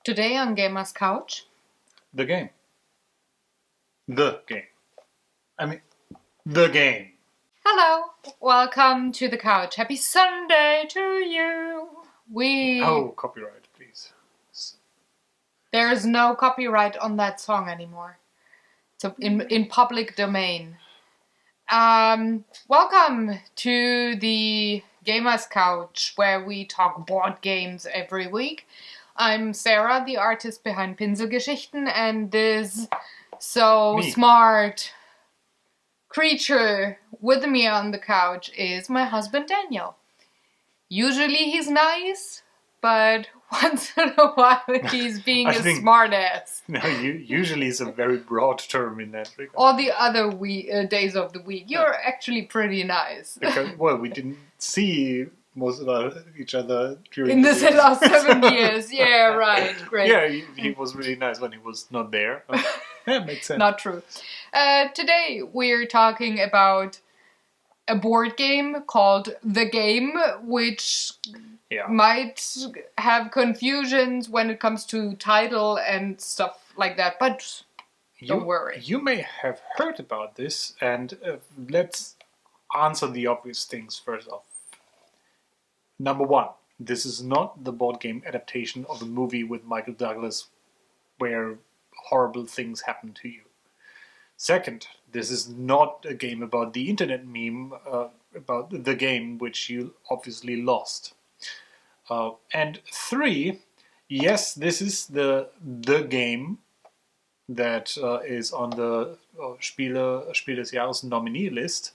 Today on Gamer's Couch. The game. The game. I mean, the game. Hello, welcome to the couch. Happy Sunday to you. Oh, copyright, please. There's no copyright on that song anymore. It's in public domain. Welcome to the Gamer's Couch, where we talk board games every week. I'm Sarah, the artist behind Pinselgeschichten, and this smart creature with me on the couch is my husband Daniel. Usually he's nice, but once in a while he's being a smartass. No, usually is a very broad term in that regard. All the other days of the week, you're actually pretty nice. Because, well, we didn't see most of each other during in the last 7 years. Yeah, right, great. Yeah, he was really nice when he was not there. That makes sense. Not true. Today we're talking about a board game called The Game, which might have confusions when it comes to title and stuff like that, but don't worry. You may have heard about this, and let's answer the obvious things first off. Number one, this is not the board game adaptation of a movie with Michael Douglas where horrible things happen to you. Second, this is not a game about the internet meme about the game, which you obviously lost. And three, yes, this is the game that is on the Spiel des Jahres nominee list.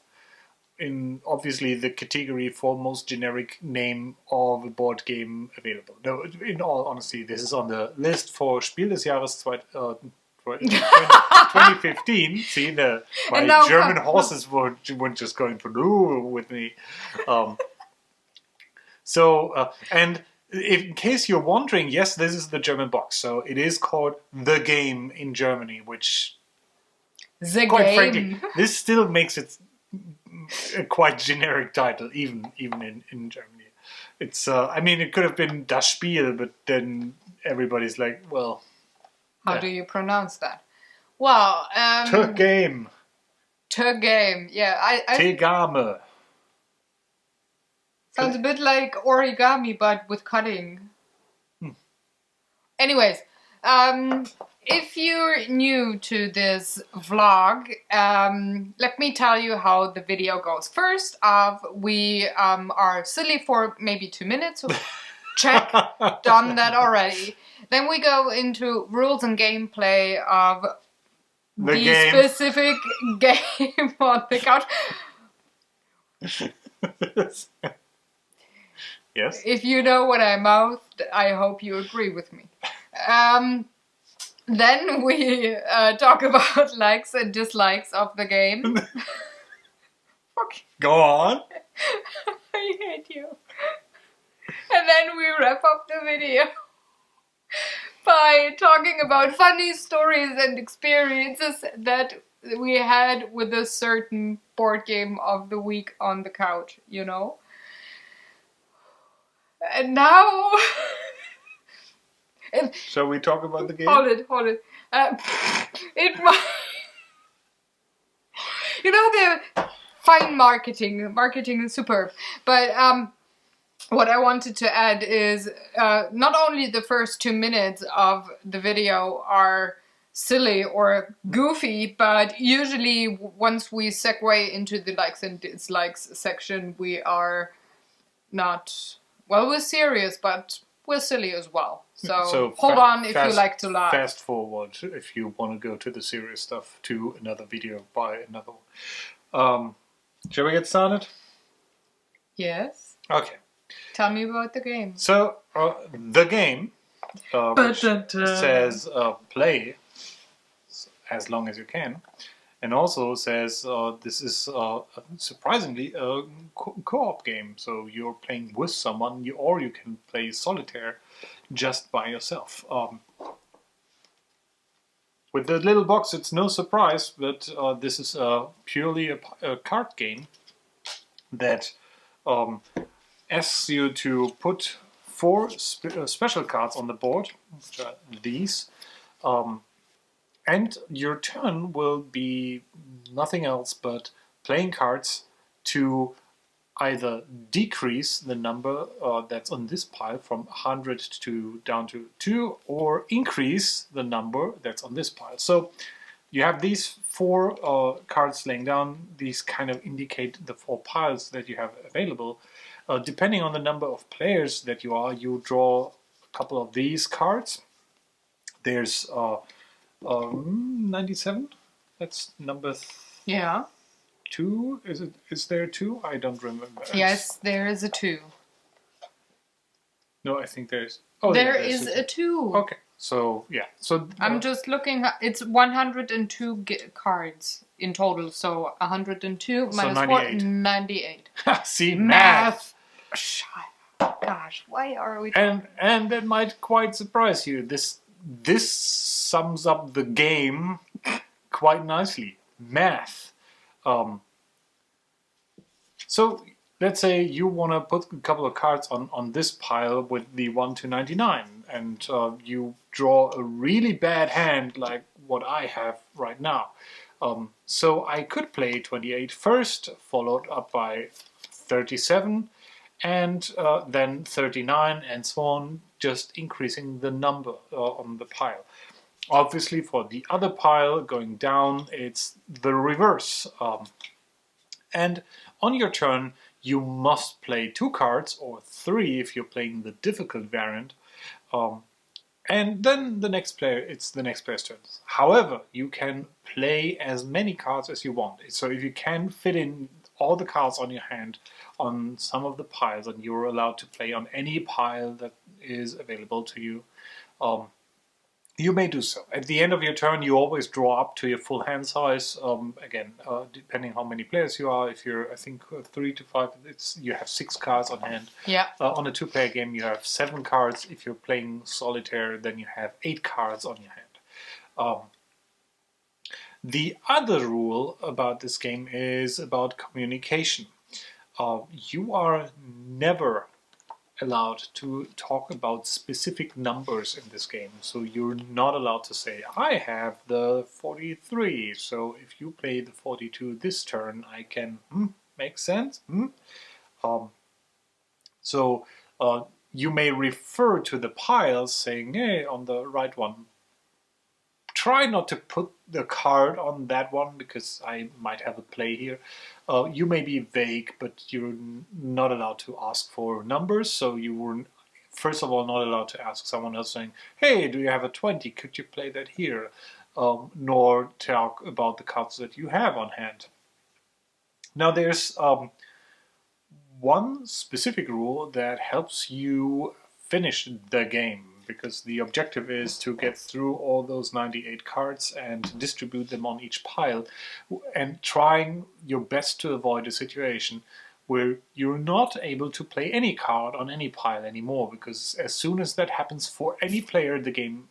In obviously the category for most generic name of a board game available. No, in all honesty, this is on the list for Spiel des Jahres 2015. See, my German horses weren't just going through with me. And in case you're wondering, yes, this is the German box. So it is called The Game in Germany, which, frankly, this still makes it a quite generic title, even in Germany. It's I mean, it could have been Das Spiel, but then everybody's like, well, how do you pronounce that? Well, The Game. The Game. Yeah, Tegame. Sounds a bit like origami, but with cutting. Anyways, if you're new to this vlog, let me tell you how the video goes. First off, we are silly for maybe 2 minutes. Check, done that already. Then we go into rules and gameplay of the specific game on the couch. Yes. If you know what I mouthed, I hope you agree with me. Then we talk about likes and dislikes of the game. Go on. I hate you. And then we wrap up the video by talking about funny stories and experiences that we had with a certain board game of the week on the couch, you know? And now... Shall we talk about the game? Hold it. It might... You know, the fine marketing. Marketing is superb. But what I wanted to add is not only the first 2 minutes of the video are silly or goofy, but usually once we segue into the likes and dislikes section, we are not... Well, we're serious, but we're silly as well. So hold on if you like to laugh. Fast forward if you want to go to the serious stuff to another video by another one. Shall we get started? Yes. Okay. Tell me about the game. So, the game which says play as long as you can. And also says this is surprisingly a co-op game. So you're playing with someone, or you can play solitaire just by yourself. With the little box, it's no surprise, but this is purely a card game that asks you to put 4 special cards on the board, which are these. And your turn will be nothing else but playing cards to either decrease the number that's on this pile from 100 to down to 2, or increase the number that's on this pile. So you have these 4 cards laying down. These kind of indicate the 4 piles that you have available. Depending on the number of players that you are, you draw a couple of these cards. There's 97. That's number 2. Is there 2? I don't remember. Yes, there is a 2. No, I think there's. Oh, there is a 2. Okay, so yeah, so I'm just looking. It's 102 cards in total. So 102 So minus 98. 4, 98. See, Math. Gosh, why are we? And that might quite surprise you. This sums up the game quite nicely. Math. So let's say you want to put a couple of cards on this pile with the 1 to 99, and you draw a really bad hand like what I have right now. So I could play 28 first, followed up by 37, and then 39, and so on, just increasing the number on the pile. Obviously, for the other pile going down, it's the reverse. And on your turn, you must play 2 cards, or 3 if you're playing the difficult variant. And then it's the next player's turn. However, you can play as many cards as you want. So if you can fit in all the cards on your hand on some of the piles, and you're allowed to play on any pile that is available to you, you may do so. At the end of your turn, you always draw up to your full hand size. Again, depending how many players you are. If you're, I think, 3 to 5, you have 6 cards on hand. Yeah. On a 2-player game, you have 7 cards. If you're playing solitaire, then you have 8 cards on your hand. The other rule about this game is about communication. You are never allowed to talk about specific numbers in this game. So you're not allowed to say, I have the 43, so if you play the 42 this turn, I can, make sense? So you may refer to the piles saying, hey, on the right one, try not to put the card on that one because I might have a play here. You may be vague, but you're not allowed to ask for numbers. So you were, first of all, not allowed to ask someone else saying, hey, do you have a 20? Could you play that here? Nor talk about the cards that you have on hand. Now there's one specific rule that helps you finish the game, because the objective is to get through all those 98 cards and distribute them on each pile, and trying your best to avoid a situation where you're not able to play any card on any pile anymore, because as soon as that happens for any player, the game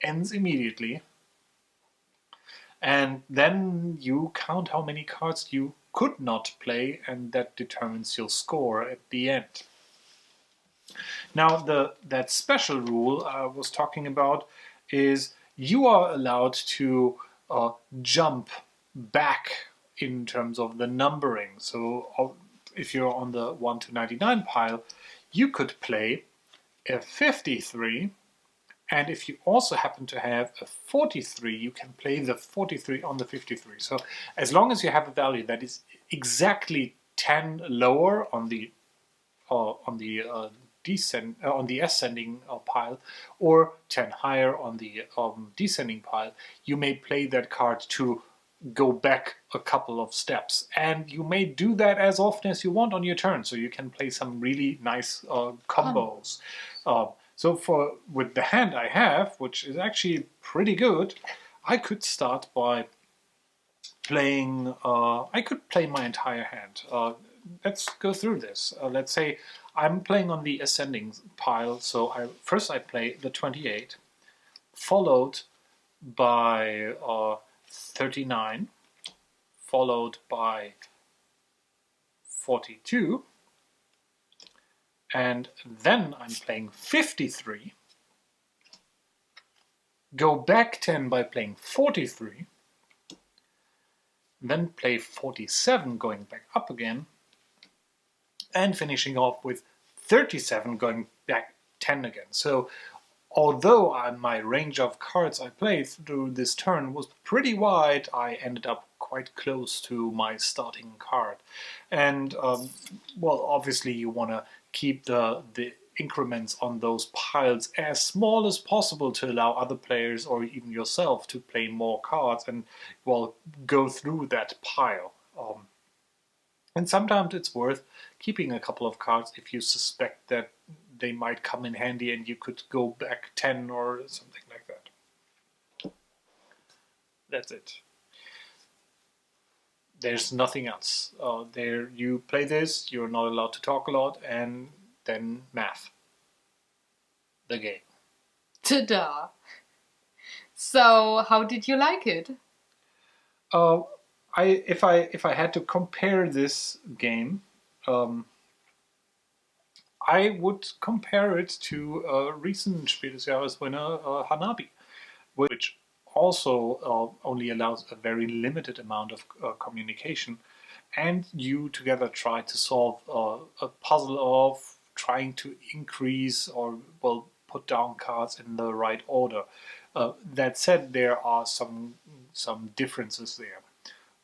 ends immediately, and then you count how many cards you could not play, and that determines your score at the end. Now, that special rule I was talking about is you are allowed to jump back in terms of the numbering. So if you're on the 1 to 99 pile, you could play a 53, and if you also happen to have a 43, you can play the 43 on the 53. So as long as you have a value that is exactly 10 lower on the ascending pile, or 10 higher on the descending pile, you may play that card to go back a couple of steps. And you may do that as often as you want on your turn, so you can play some really nice combos. So with the hand I have, which is actually pretty good, I could start by playing, I could play my entire hand. Let's go through this. Let's say I'm playing on the ascending pile, so first I play the 28, followed by 39, followed by 42, And then I'm playing 53. Go back 10 by playing 43. Then play 47, going back up again. And finishing off with 37, going back 10 again. So although my range of cards I played through this turn was pretty wide, I ended up quite close to my starting card. And, well, obviously you want to keep the increments on those piles as small as possible to allow other players or even yourself to play more cards and, well, go through that pile. And sometimes it's worth keeping a couple of cards if you suspect that they might come in handy and you could go back 10 or something like that. That's it. There's nothing else. There, you play this, you're not allowed to talk a lot, and then math. The game. Ta-da! So, how did you like it? If I had to compare this game, I would compare it to a recent Spiel des Jahres winner, Hanabi, which also only allows a very limited amount of communication, and you together try to solve a puzzle of trying to increase or, well, put down cards in the right order. That said, there are some differences there.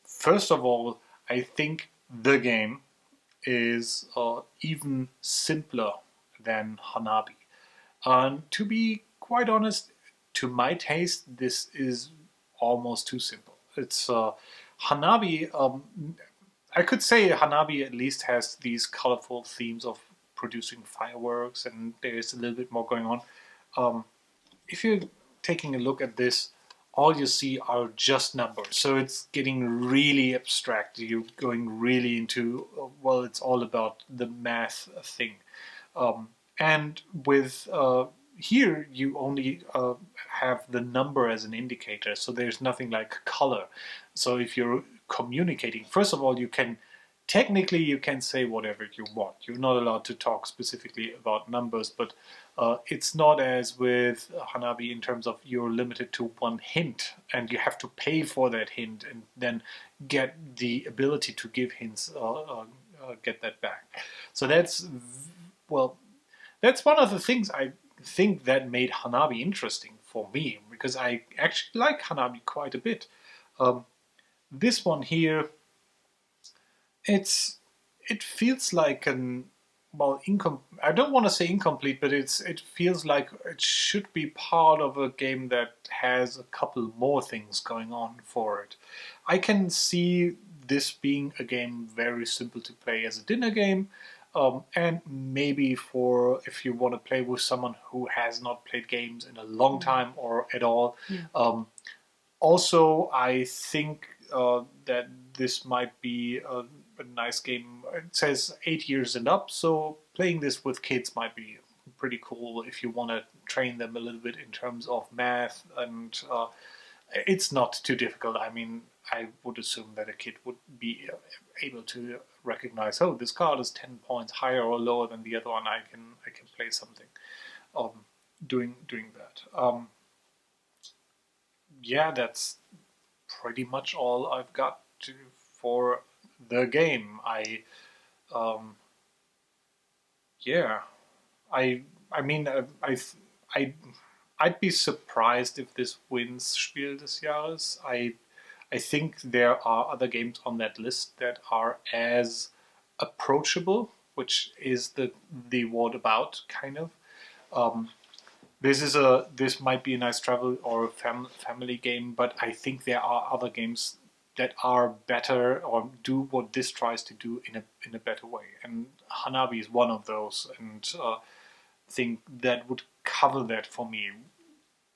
First of all, I think the game is even simpler than Hanabi. And to be quite honest, to my taste, this is almost too simple. It's Hanabi. I could say Hanabi at least has these colorful themes of producing fireworks, and there's a little bit more going on. If you're taking a look at this, all you see are just numbers. So it's getting really abstract. You're going really into, well, it's all about the math thing. And with here, you only have the number as an indicator. So there's nothing like color. So if you're communicating, first of all, technically you can say whatever you want. You're not allowed to talk specifically about numbers, but it's not as with Hanabi in terms of you're limited to one hint and you have to pay for that hint and then get the ability to give hints, get that back. So that's one of the things I think that made Hanabi interesting for me, because I actually like Hanabi quite a bit. This one here, it feels like I don't want to say incomplete, but it feels like it should be part of a game that has a couple more things going on for it. I can see this being a game very simple to play as a dinner game, and maybe for if you want to play with someone who has not played games in a long time or at all. Also, I think that this might be a nice game. It says 8 years and up, so playing this with kids might be pretty cool if you want to train them a little bit in terms of math, and it's not too difficult. I mean, I would assume that a kid would be able to recognize, oh, this card is 10 points higher or lower than the other one. I can play something doing that. Yeah, that's pretty much all I've got for the game. I mean, I'd be surprised if this wins Spiel des Jahres. I think there are other games on that list that are as approachable, which is the word about kind of. This might be a nice travel or family game, but I think there are other games that are better or do what this tries to do in a better way. And Hanabi is one of those, and I think that would cover that for me.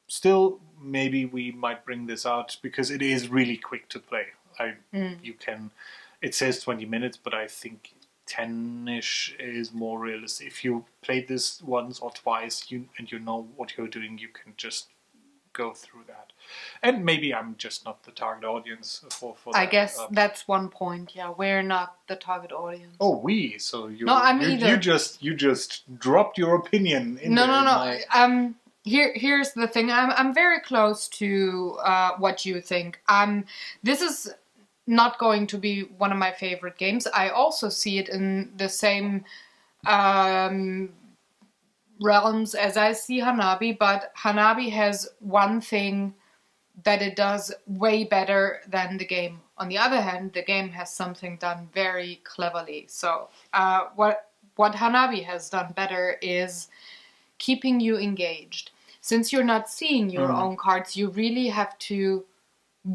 Still, maybe we might bring this out because it is really quick to play. It says 20 minutes, but I think 10-ish is more realistic. If you played this once or twice and you know what you're doing, you can just go through that. And maybe I'm just not the target audience for that. I guess that's one point. Yeah, we're not the target audience. Oh, we. So you. No, I'm you, either. you just dropped your opinion. No. Here's the thing. I'm very close to what you think. This is not going to be one of my favorite games. I also see it in the same realms as I see Hanabi, but Hanabi has one thing that it does way better than the game. On the other hand, the game has something done very cleverly. So what Hanabi has done better is keeping you engaged. Since you're not seeing your own cards, you really have to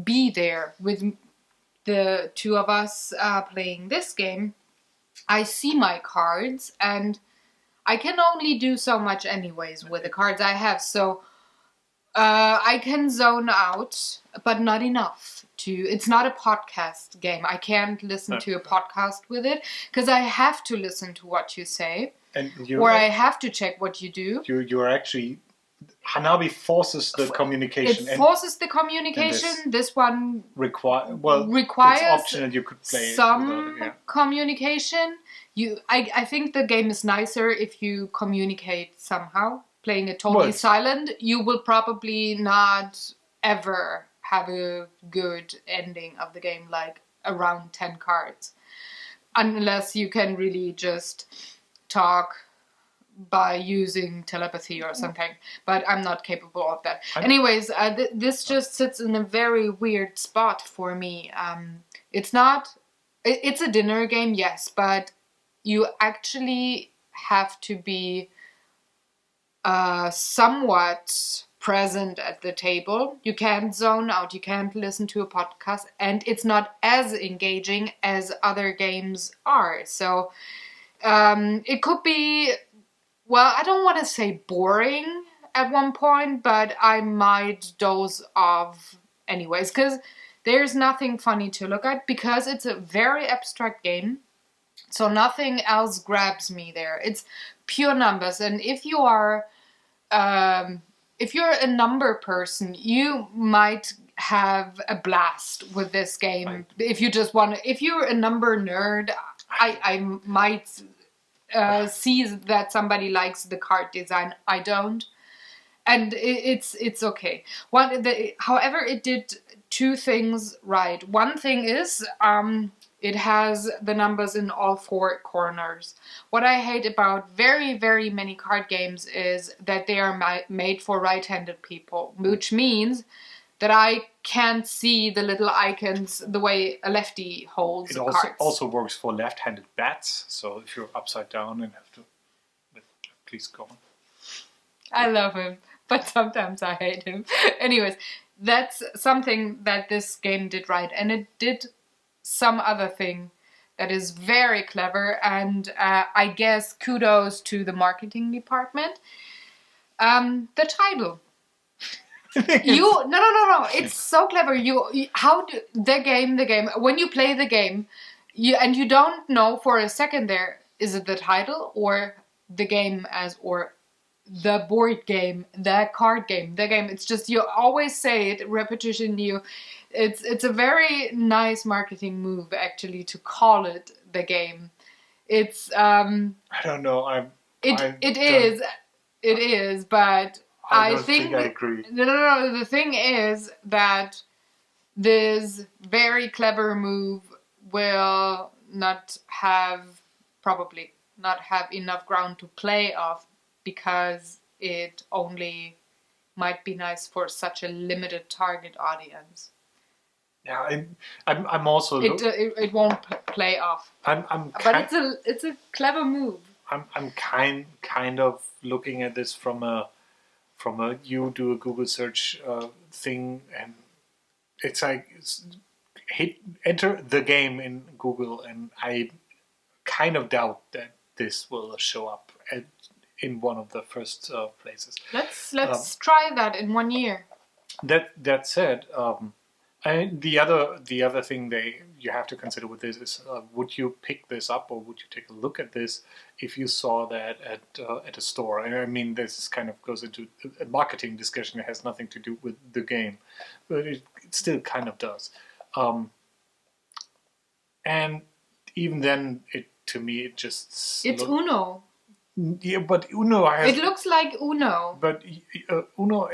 be there with the two of us playing this game. I see my cards, and I can only do so much anyways with the cards I have. So I can zone out, but not enough to... It's not a podcast game. I can't listen to a podcast with it, because I have to listen to what you say. Or I have to check what you do. You're actually... Hanabi forces the communication. It forces the communication. This one requires it's optional. You could play some communication. I think the game is nicer if you communicate somehow. Playing it totally silent, you will probably not ever have a good ending of the game, like around 10 cards. Unless you can really just talk by using telepathy or something. But I'm not capable of that. Anyways, this just sits in a very weird spot for me. It's a dinner game, yes, but you actually have to be somewhat present at the table. You can't zone out, you can't listen to a podcast, and it's not as engaging as other games are. So it could be, well, I don't want to say boring at one point, but I might doze off anyways, because there's nothing funny to look at, because it's a very abstract game. So nothing else grabs me there. It's pure numbers. And if you are, if you're a number person, you might have a blast with this game. Right. If you just want to, if you're a number nerd, I might see that somebody likes the card design. I don't. And it's okay. However, it did two things right. One thing is, it has the numbers in all four corners. What I hate about very, very many card games is that they are made for right-handed people, which means that I can't see the little icons the way a lefty holds cards. It also works for left-handed bats, so if you're upside down and have to... Please go on. I love him, but sometimes I hate him. Anyways, that's something that this game did right, and it did some other thing that is very clever, and I guess kudos to the marketing department. The title. No. It's so clever. The game. When you play the game, you don't know for a second there, is it the title or the game or the board game, the card game, the game. It's just, you always say it, repetition. It's a very nice marketing move, actually, to call it the game. It's I don't know. It is, but I think I agree. No. The thing is that this very clever move will probably not have enough ground to play off, because it only might be nice for such a limited target audience. Yeah, I'm also... It won't play off. But it's a clever move. I'm kind of looking at this from a you do a Google search thing, and it's like enter the game in Google, and I kind of doubt that this will show up in one of the first places. Let's try that in 1 year. That said, And the other thing you have to consider with this is, would you pick this up or would you take a look at this if you saw that at a store? And I mean, this kind of goes into a marketing discussion. It has nothing to do with the game, but it still kind of does. And even then, to me, it just It's Uno. Yeah, but Uno has. It looks like Uno. But Uno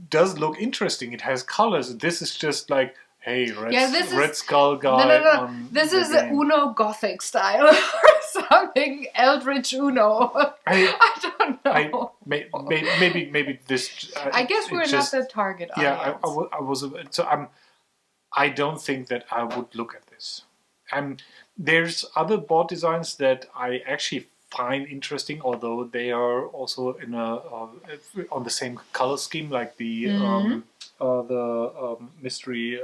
does look interesting. It has colors. This is just like, hey, Red Skull guy. No. This is Uno Gothic style or something. Eldritch Uno. I don't know. Maybe this. I guess we're not the target audience. Yeah, I was. So I don't think that I would look at this. There's other board designs that I actually find interesting, although they are also in on the same color scheme, like the mystery,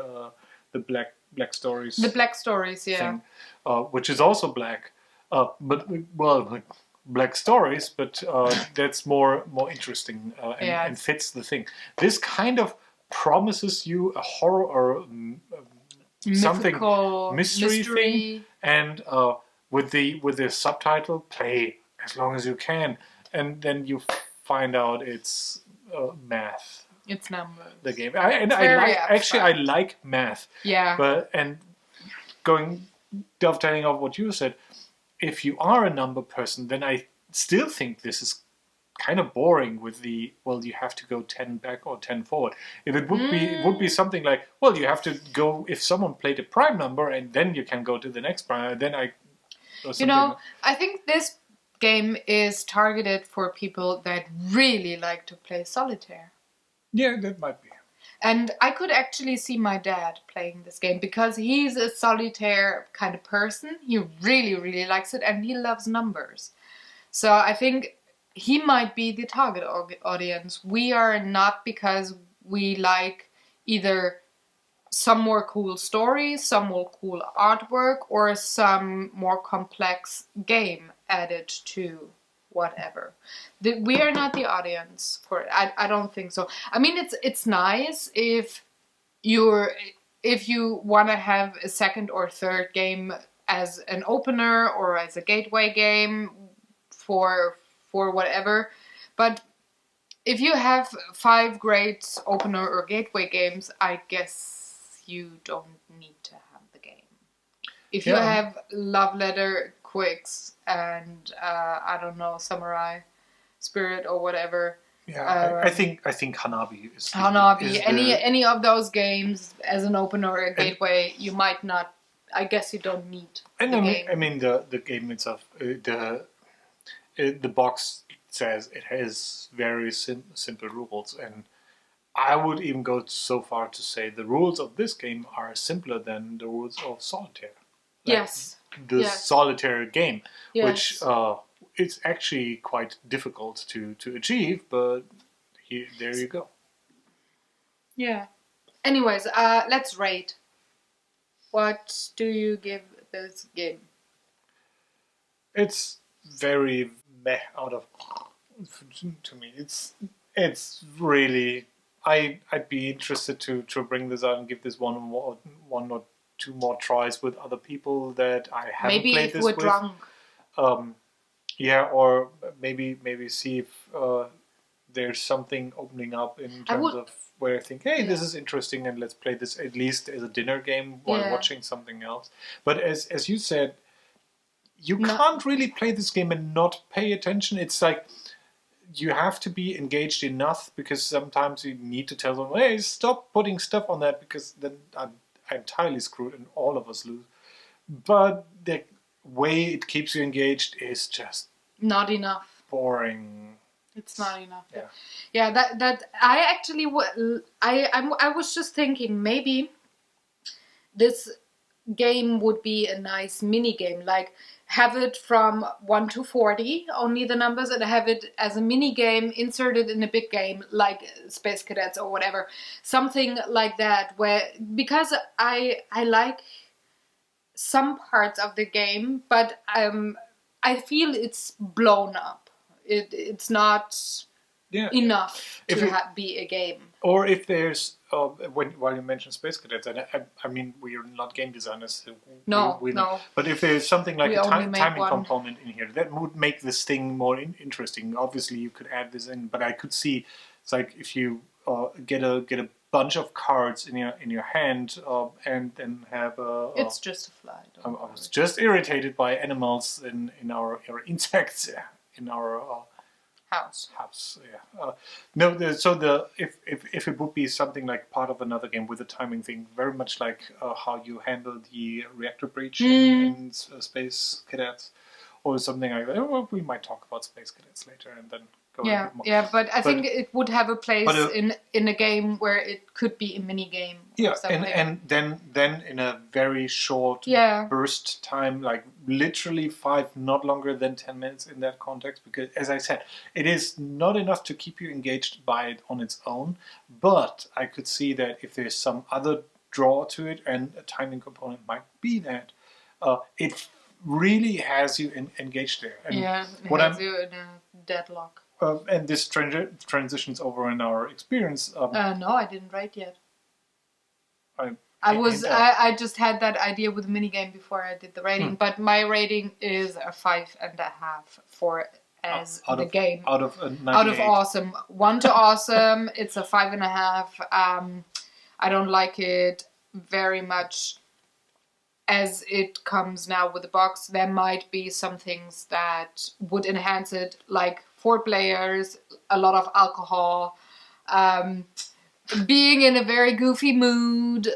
the black stories. The Black Stories, yeah. Thing, which is also black, but black stories, but that's more interesting and fits the thing. This kind of promises you a horror or something mystery thing, and with the subtitle, play as long as you can, and then you find out it's math. It's numbers. The game, I like math. Yeah. But dovetailing off what you said, if you are a number person, then I still think this is kind of boring with you have to go 10 back or 10 forward. If it would be something like, you have to go, if someone played a prime number and then you can go to the next prime, then I think this game is targeted for people that really like to play solitaire. Yeah, that might be. And I could actually see my dad playing this game because he's a solitaire kind of person. He really, really likes it and he loves numbers. So I think he might be the target audience. We are not, because we like either some more cool stories, some more cool artwork, or some more complex game added to whatever. We are not the audience for it. I don't think so. I mean, it's nice if you want to have a second or third game as an opener or as a gateway game for whatever. But if you have 5 great opener or gateway games, I guess you don't need to have the game. If you have Love Letter, Quicks, and I don't know, Samurai Spirit or whatever. Yeah, I think Hanabi is any of those games as an opener or a gateway, you might not. I guess you don't need. Game. I mean the game itself, the box says it has very simple rules, and I would even go so far to say the rules of this game are simpler than the rules of solitaire. The solitaire game, which it's actually quite difficult to achieve, but there you go. Yeah. Anyways, let's rate. What do you give this game? It's very meh out of, to me. It's really, I'd be interested to bring this out and give this one or two more tries with other people that I haven't played this with. Maybe if we're drunk. Or maybe see if there's something opening up in terms of where I think, hey, this is interesting, and let's play this at least as a dinner game while watching something else. But as you said, you can't really play this game and not pay attention. It's like you have to be engaged enough, because sometimes you need to tell them, hey, stop putting stuff on that, because then I'm entirely screwed and all of us lose. But the way it keeps you engaged is just not enough. Boring. It's not enough. Yeah. That I actually I was just thinking maybe this game would be a nice mini game, like have it from 1 to 40, only the numbers, and have it as a mini game inserted in a big game like Space Cadets or whatever, something like that. Because I like some parts of the game, but I feel it's blown up. It's not enough to be a game. Or if there's while you mentioned Space Cadets, and I mean we are not game designers, so no. But if there's something like a timing component in here, that would make this thing more interesting. Obviously, you could add this in, but I could see it's like if you get a bunch of cards in your hand and then have a. It's just a fly. I was just irritated by animals in our insects in our. House, yeah. No, so if it would be something like part of another game with a timing thing, very much like how you handle the reactor breach in Space Cadets, or something like that. Well, we might talk about Space Cadets later, and then go a bit more. Yeah, but I think it would have a place in a game where it could be a mini game. Yeah, and then in a very short burst time, like literally not longer than 10 minutes in that context, because as I said, it is not enough to keep you engaged by it on its own, but I could see that if there's some other draw to it, and a timing component might be that, it really has you engaged there. And it has you in a deadlock. And this transitions over in our experience. No, I didn't rate yet. I just had that idea with the minigame before I did the rating, but my rating is a 5.5 for the game. Out of 98. Out of awesome. 1 to awesome, it's a 5.5. I don't like it very much as it comes now with the box. There might be some things that would enhance it, like 4 players, a lot of alcohol, being in a very goofy mood,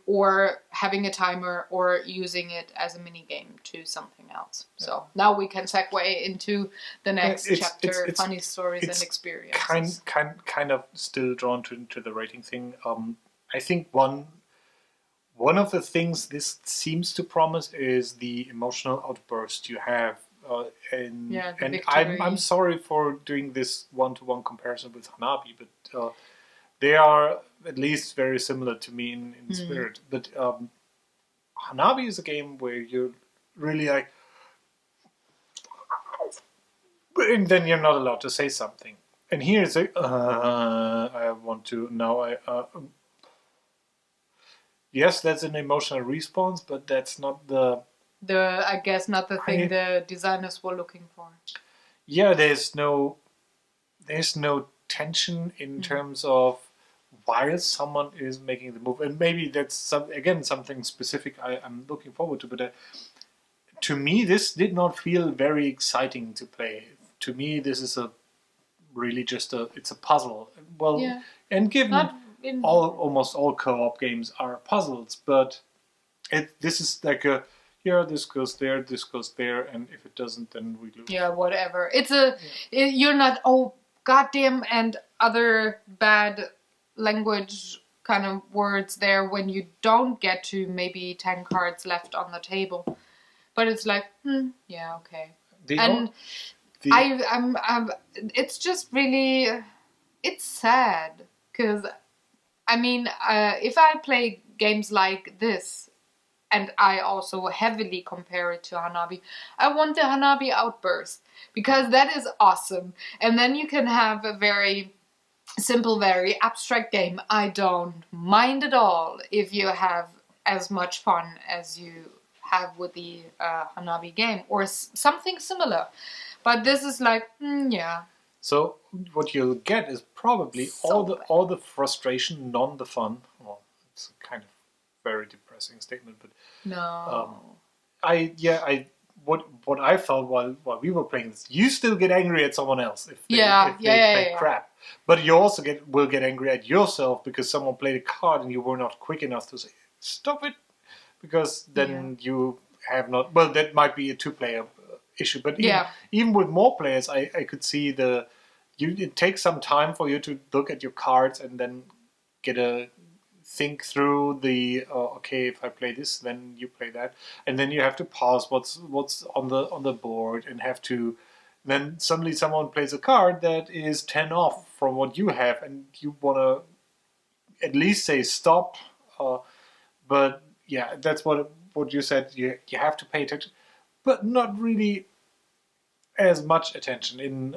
or having a timer, or using it as a mini game to something else. So now we can segue into the next chapter, it's funny stories and experiences. Kind of still drawn to the rating thing. I think one of the things this seems to promise is the emotional outburst you have. And I'm sorry for doing this one-to-one comparison with Hanabi, but they are at least very similar to me in spirit. But Hanabi is a game where you're really like, and then you're not allowed to say something. And here it's like, I want to now. Yes, that's an emotional response, but that's not I guess not the thing the designers were looking for. Yeah, there's no tension in terms of while someone is making the move, and maybe that's something specific I'm looking forward to. But to me, this did not feel very exciting to play. To me, this is it's a puzzle. Well, and given almost all co-op games are puzzles, but this is like a. Yeah, this goes there, and if it doesn't, then we lose. Yeah, whatever. You're not, goddamn, and other bad language kind of words there when you don't get to maybe 10 cards left on the table. But it's like, yeah, okay. It's just really, it's sad. Because, I mean, if I play games like this, and I also heavily compare it to Hanabi, I want the Hanabi outburst, because that is awesome. And then you can have a very simple, very abstract game. I don't mind at all if you have as much fun as you have with the Hanabi game, or something similar. But this is like, yeah. So what you'll get is probably all the frustration, none the fun. Well, it's kind of very depressing statement, but what I felt while we were playing this, you still get angry at someone else if they play crap, but you also will get angry at yourself because someone played a card and you were not quick enough to say stop it, because then you have not. Well, that might be a 2-player issue, but even with more players, I could see it takes some time for you to look at your cards and then think through if I play this, then you play that, and then you have to pause what's on the board, and have to. Then suddenly someone plays a card that is 10 off from what you have, and you want to at least say stop. But yeah, that's what you said. You have to pay attention, but not really as much attention in.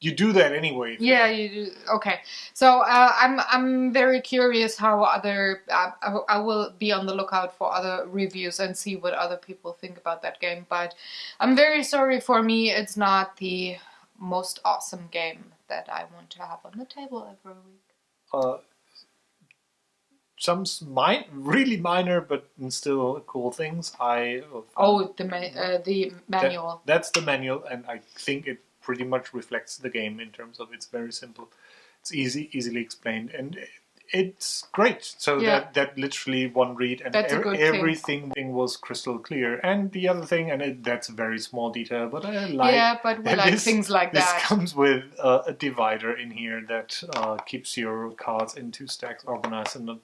you do that anyway. Yeah, you do. Okay, so I'm very curious how other. I will be on the lookout for other reviews and see what other people think about that game. But I'm very sorry, for me, it's not the most awesome game that I want to have on the table every week. Some really minor but still cool things. The manual. That's the manual, and I think it pretty much reflects the game in terms of it's very simple. It's easily explained, and it's great. So that literally one read, and everything was crystal clear. And the other thing, and that's a very small detail, but I like. Yeah, but we like things like that. This comes with a divider in here that keeps your cards in 2 stacks organized and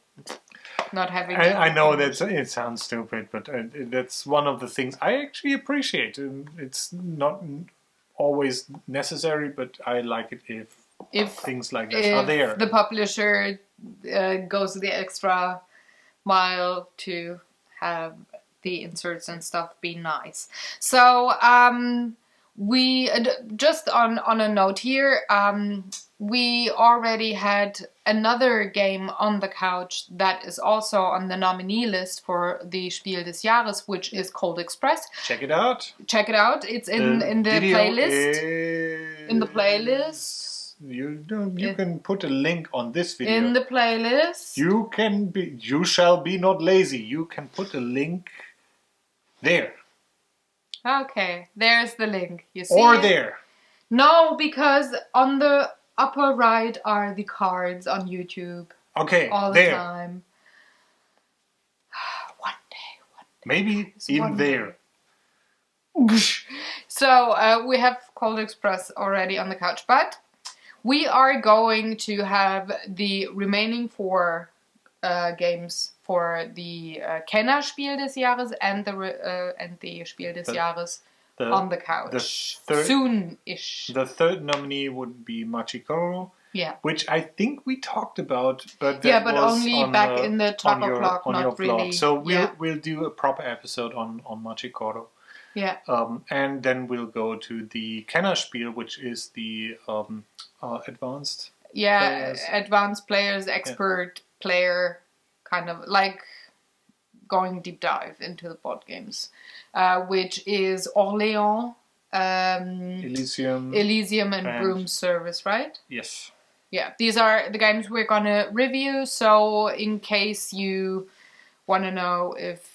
not having. I know that it sounds stupid, but that's one of the things I actually appreciate. It's not always necessary, but I like it if things like that are there. The publisher goes the extra mile to have the inserts and stuff be nice. So we just on a note here, we already had another game on the couch that is also on the nominee list for the Spiel des Jahres, which is Cold Express. Check it out. It's in the playlist. In the playlist. You can put a link on this video. In the playlist. You shall be not lazy. You can put a link there. Okay, there's the link. You see or there. No, because on the upper right are the cards on YouTube. Okay, all the time. One day. Maybe even there. So we have Cold Express already on the couch, but we are going to have the remaining 4 games for the Kennerspiel des Jahres and the Spiel des Jahres on the couch. Soon-ish. The third nominee would be Machikoro. Yeah. Which I think we talked about, but but only back in the top o'clock, not really. So we'll do a proper episode on Machikoro. Yeah. And then we'll go to the Kennerspiel, which is the advanced. Yeah, advanced players, expert player, kind of like going deep dive into the board games, which is Orléans, Elysium, and Broom Service, right? Yes. Yeah, these are the games we're gonna review. So in case you want to know if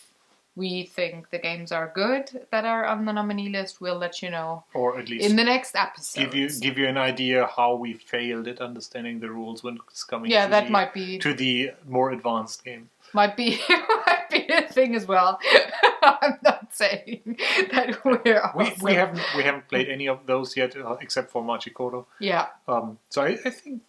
we think the games are good that are on the nominee list, we'll let you know. Or at least in the next episode. Give you an idea how we failed at understanding the rules when it's coming to the more advanced game. Might be a thing as well. I'm not saying that we're awesome. we haven't played any of those yet, except for Machikoro. Yeah. So I think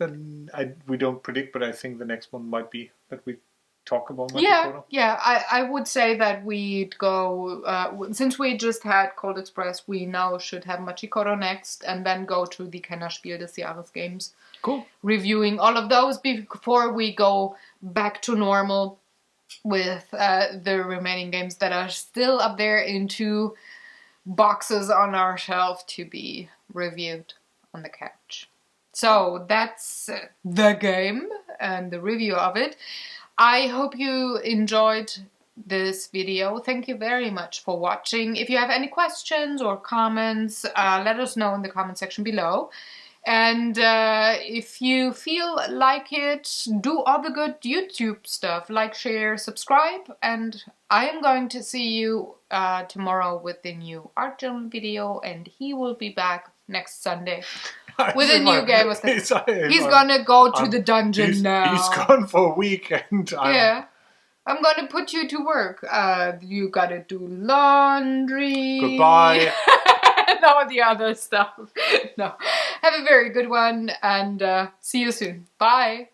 we don't predict, but I think the next one might be that we talk about Machikoro. Yeah. I would say that we'd go since we just had Cold Express, we now should have Machikoro next, and then go to the Kennerspiel des Jahres games. Cool. Reviewing all of those before we go back to normal with the remaining games that are still up there in 2 boxes on our shelf to be reviewed on the couch. So that's the game and the review of it. I hope you enjoyed this video. Thank you very much for watching. If you have any questions or comments, let us know in the comment section below. And if you feel like it, do all the good YouTube stuff, like, share, subscribe, and I am going to see you tomorrow with the new art journal video, and he will be back next Sunday with a new game. He's gonna go to the dungeon now. He's gone for a week, and I'm gonna put you to work. You gotta do laundry. Goodbye. And all the other stuff. No. Have a very good one, and see you soon. Bye.